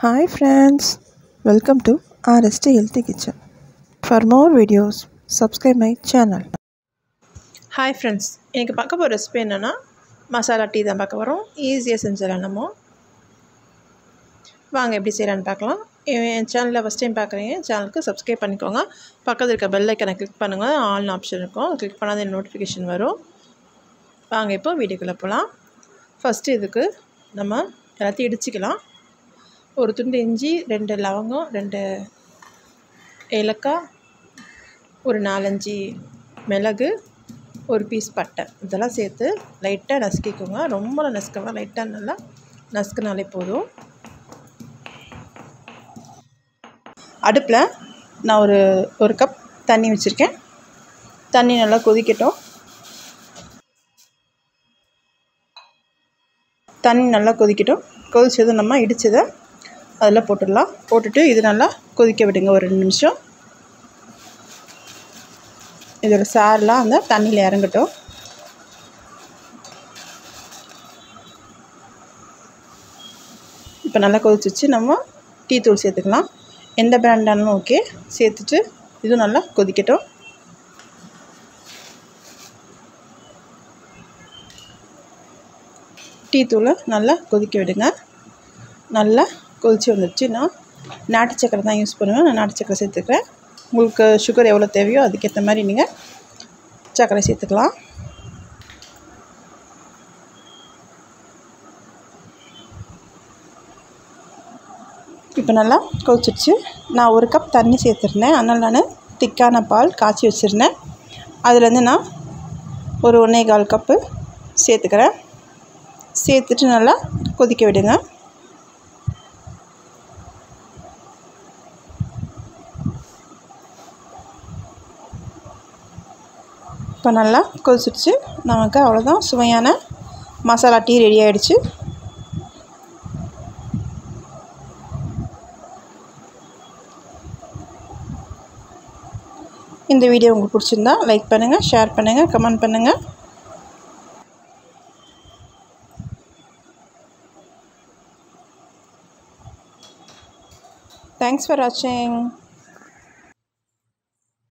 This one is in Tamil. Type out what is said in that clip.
Hi friends, welcome to RST Healthy Kitchen. For more videos, subscribe my channel. Hi friends, எனக்கு பார்க்க போகிற ரெசிபி என்னென்னா மசாலா டீ தான் பார்க்க போகிறோம். ஈஸியாக செஞ்சிடலாம். நம்ம வாங்க எப்படி செய்யலான்னு பார்க்கலாம். என் சேனலில் ஃபஸ்ட் டைம் பார்க்குறீங்க, சேனலுக்கு சப்ஸ்கிரைப் பண்ணிக்கோங்க. பக்கத்தில் இருக்க பெல் ஐக்கனை கிளிக் பண்ணுங்கள். ஆல்னு ஆப்ஷன் இருக்கும், கிளிக் பண்ணாத நோட்டிஃபிகேஷன் வரும். வாங்க இப்போ வீடியோக்குள்ளே போகலாம். ஃபஸ்ட்டு இதுக்கு நம்ம எல்லாத்தையும் இடிச்சிக்கலாம். ஒரு துண்டு இஞ்சி, 2 லவங்கம், 2 ஏலக்காய், ஒரு 4-5 மிளகு, ஒரு பீஸ் பட்டை, இதெல்லாம் சேர்த்து லைட்டாக நசுக்கிக்கோங்க. ரொம்பலாம் நசுக்கணும், லைட்டாக நல்லா நசுக்கினாலே போதும். அடுப்பில் நான் ஒரு கப் தண்ணி வச்சுருக்கேன். தண்ணி நல்லா கொதிக்கட்டும். கொதிச்சதும் நம்ம இடித்ததை அதில் போட்டுடலாம். போட்டுட்டு இது நல்லா கொதிக்க விடுங்க ஒரு 2 நிமிஷம். இதோட சாரெலாம் அந்த தண்ணியில் இறங்கட்டும். இப்போ நல்லா கொதிச்சிச்சு. நம்ம டீ தூள் சேர்த்துக்கலாம். எந்த பிராண்டாலும் ஓகே. சேர்த்துட்டு இதுவும் நல்லா கொதிக்கட்டும். டீ தூளை நல்லா கொதிக்க விடுங்க. நல்லா கொதித்து வந்துடுச்சு. நான் நாட்டு சக்கரை தான் யூஸ் பண்ணுவேன். நான் நாட்டு சக்கரை சேர்த்துக்கிறேன். உங்களுக்கு சுகர் எவ்வளோ தேவையோ அதுக்கேற்ற மாதிரி நீங்கள் சர்க்கரை சேர்த்துக்கலாம். இப்போ நல்லா கொதிச்சிடுச்சு. நான் ஒரு கப் தண்ணி சேர்த்துருந்தேன். அதனால் நான் திக்கான பால் காய்ச்சி வச்சுருந்தேன். அதுலேருந்து நான் ஒரு 1.25 கப்பு சேர்த்துக்கிறேன். சேர்த்துட்டு நல்லா கொதிக்க விடுங்க. இப்போ நல்லா கொதிச்சிடுச்சு. நமக்கு அவ்வளோதான், சுவையான மசாலா டீ ரெடி ஆகிடுச்சு. இந்த வீடியோ உங்களுக்கு பிடிச்சிருந்தா லைக் பண்ணுங்கள், ஷேர் பண்ணுங்கள், கமெண்ட் பண்ணுங்கள். Thanks for watching.